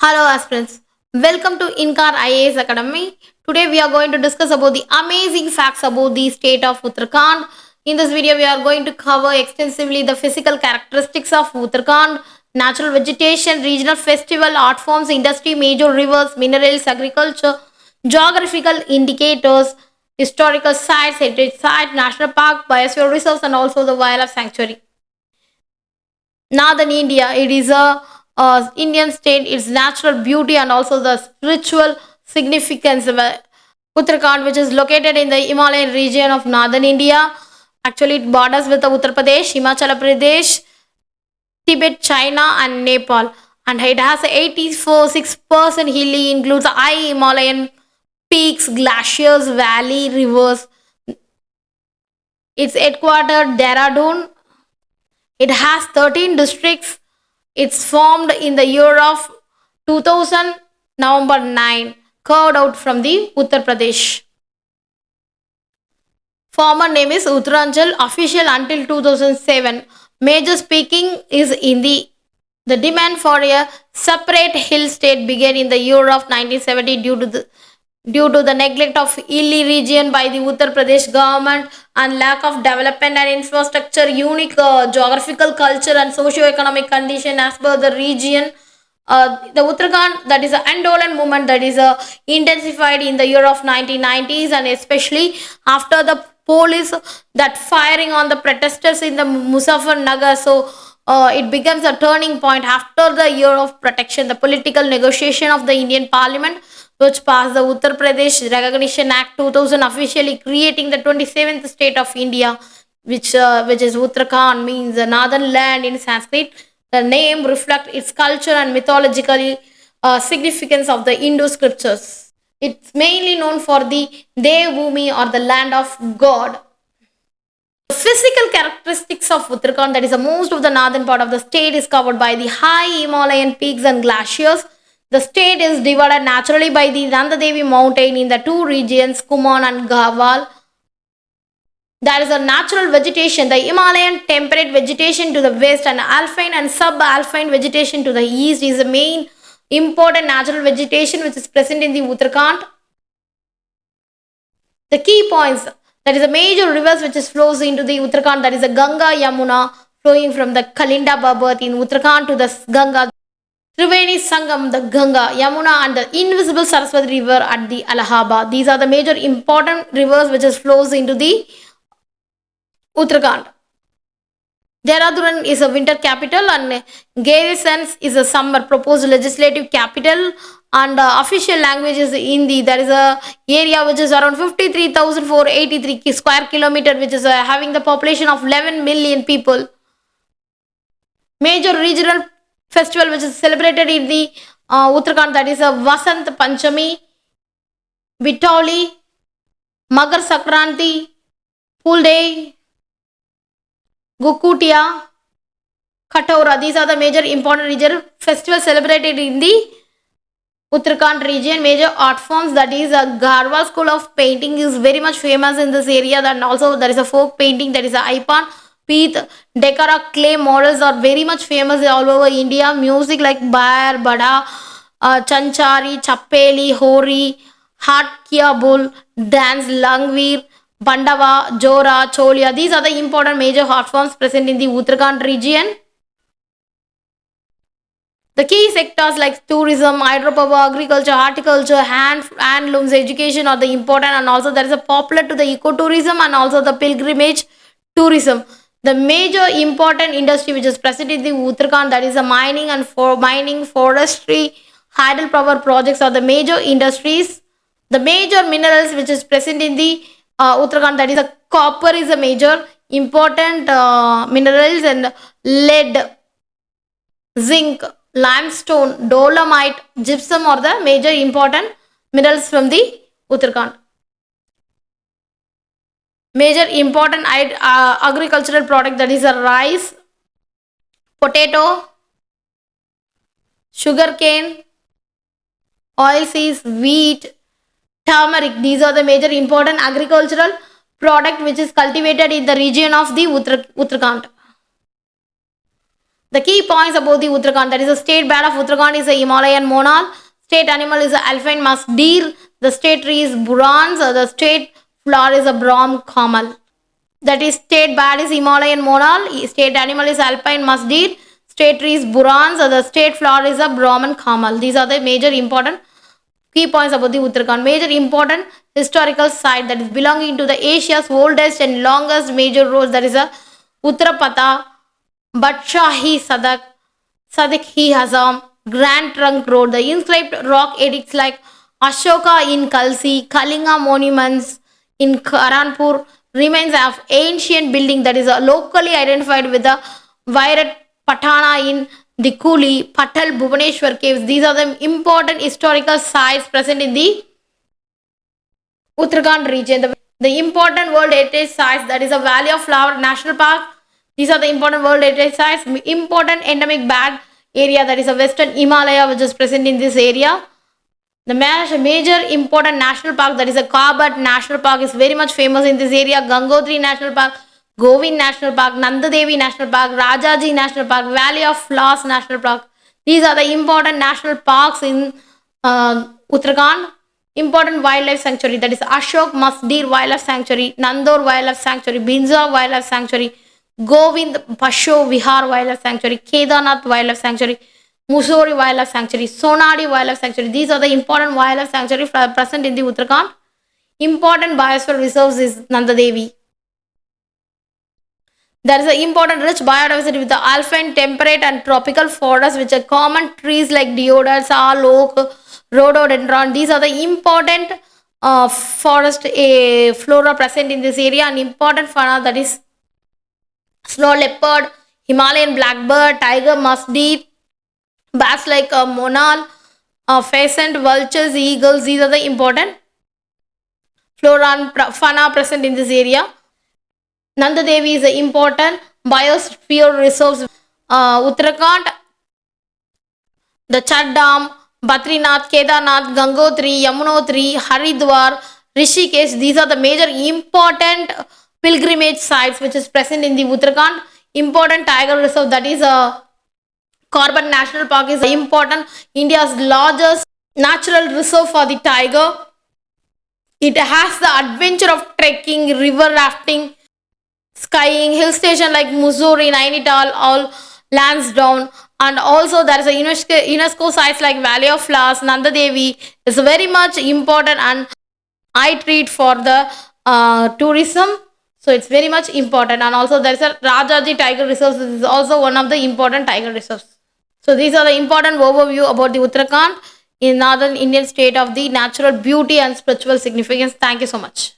Hello aspirants, welcome to INCAR IAS Academy. Today we are going to discuss about the amazing facts about the state of Uttarakhand. In this video we are going to cover extensively the physical characteristics of Uttarakhand, natural vegetation, regional festival, art forms, industry, major rivers, minerals, agriculture, geographical indicators, historical sites, heritage sites, national park, biosphere reserves and also the wildlife sanctuary. Northern India, it is a Indian state, its natural beauty and also the spiritual significance. Uttarakhand, which is located in the Himalayan region of northern India, actually it borders with the Uttar Pradesh, Himachal Pradesh, Tibet, China, and Nepal. And it has 84.6% hilly, includes high Himalayan peaks, glaciers, valley, rivers. It's headquartered Dehradun. It has 13 districts. It's formed in the year of 2000, November 9, carved out from the Uttar Pradesh. Former name is Uttaranchal, official until 2007. Major speaking is Hindi. The demand for a separate hill state began in the year of 1970 due to the neglect of hilly region by the Uttar Pradesh government and lack of development and infrastructure, unique geographical culture and socio-economic condition as per the region. The Uttarakhand, that is the Andolan movement that is intensified in the year of 1990s, and especially after the police that firing on the protesters in the Nagar. So it becomes a turning point after the year of protection. The political negotiation of the Indian Parliament, which passed the Uttar Pradesh Recognition Act 2000, officially creating the 27th state of India, which is Uttarakhand, means the northern land in Sanskrit. The name reflects its culture and mythological significance of the Hindu scriptures. It's mainly known for the Devbhumi or the land of God. The physical characteristics of Uttarakhand, that is the most of the northern part of the state, is covered by the high Himalayan peaks and glaciers. The state is divided naturally by the Nanda Devi mountain in the two regions, Kumaon and Garhwal. There is a natural vegetation, the Himalayan temperate vegetation to the west and alpine and subalpine vegetation to the east is the main important natural vegetation which is present in the Uttarakhand. The key points, that is a major rivers which is flows into the Uttarakhand, that is the Ganga Yamuna flowing from the Kalinda Babat in Uttarakhand to the Ganga, Triveni Sangam, the Ganga, Yamuna and the invisible Saraswati river at the Allahabad. These are the major important rivers which is flows into the Uttarakhand. Dehradun is a winter capital and Garrisons is a summer proposed legislative capital, and official language is Hindi. There is a area which is around 53,483 square kilometer, which is having the population of 11 million people. Major regional festival which is celebrated in the Uttarakhand, that is a Vasant Panchami, Vitoli, Magar Sakranti, Pool Day, Gukutia, Kataura. These are the major important regional festivals celebrated in the Uttarakhand region. Major art forms, that is a Garhwal school of painting is very much famous in this area. And also there is a folk painting, that is a Ipan, Peeth, Dekara clay models are very much famous all over India. Music like Bair, Bada, Chanchari, Chappeli, Hori, Hatkia Bull, Dance, Langveer, Bandava, Jora, Cholia. These are the important major art forms present in the Uttarakhand region. The key sectors like tourism, hydropower, agriculture, horticulture, handlooms, education are the important, and also there is a popular to the ecotourism and also the pilgrimage tourism. The major important industry which is present in the Uttarakhand, that is the mining and mining, forestry, hydropower projects are the major industries. The major minerals which is present in the Uttarakhand, that is a copper is a major important minerals, and lead, zinc, limestone, dolomite, gypsum are the major important minerals from the Uttarakhand. Major important agricultural product, that is a rice, potato, sugarcane, oilseeds, wheat, turmeric. These are the major important agricultural product which is cultivated in the region of the Uttarakhand. The key points about the Uttarakhand, that is the state bird of Uttarakhand is a Himalayan monal, state animal is a alpine musk deer, the state tree is burans, the state flower is a Brahm kamal. That is state bird is Himalayan monal, state animal is alpine musk deer, state tree is burans, the state flower is a Brahman kamal. These are the major important key points about the Uttarakhand. Major important historical site that is belonging to the Asia's oldest and longest major roads, that is a Uttarapatha, Badshahi Sadak, Sadik-i Hazam, Grand Trunk Road. The inscribed rock edicts like Ashoka in Kalsi, Kalinga monuments in Karanpur, remains of ancient building that is locally identified with the Vairat Patana in the Kuli, Patal, Bhubaneswar caves. These are the important historical sites present in the Uttarakhand region. The important World Heritage Sites, that is a Valley of Flower National Park. These are the important World Heritage Sites. Important endemic bat area, that is a Western Himalaya, which is present in this area. The major important national park, that is a Kabat National Park, is very much famous in this area. Gangotri National Park, Govind National Park, Nandadevi National Park, Rajaji National Park, Valley of Flowers National Park. These are the important national parks in Uttarakhand. Important wildlife sanctuary, that is Ashok Musk Deer Wildlife Sanctuary, Nandor Wildlife Sanctuary, Binza Wildlife Sanctuary, Govind Pasho Vihar Wildlife Sanctuary, Kedarnath Wildlife Sanctuary, Mussoorie Wildlife Sanctuary, Sonadi Wildlife Sanctuary. These are the important wildlife sanctuaries present in the Uttarakhand. Important biosphere reserves is Nandadevi. There is an important rich biodiversity with the alpine, temperate and tropical forests, which are common trees like deodar, sal, oak, rhododendron. These are the important forest flora present in this area, and important fauna, that is snow leopard, Himalayan blackbird, tiger musk deer, bats like monal, pheasant, vultures, eagles. These are the important flora and fauna present in this area. Nanda Devi is an important biosphere reserves. Uttarakhand, the Chad Dam, Badrinath, Kedarnath, Gangotri, Yamunotri, Haridwar, Rishikesh. These are the major important pilgrimage sites which is present in the Uttarakhand. Important tiger reserve, that is a Corbett National Park, is important. India's largest natural reserve for the tiger. It has the adventure of trekking, river rafting, skiing, hill station like Mussoorie, Nainital, all Lansdowne, and also there is a UNESCO sites like Valley of Flowers, Nanda Devi is very much important and I treat for the tourism. So it's very much important, and also there is a Rajaji Tiger Reserve. This is also one of the important tiger reserves. So these are the important overview about the Uttarakhand in northern Indian state of the natural beauty and spiritual significance. Thank you so much.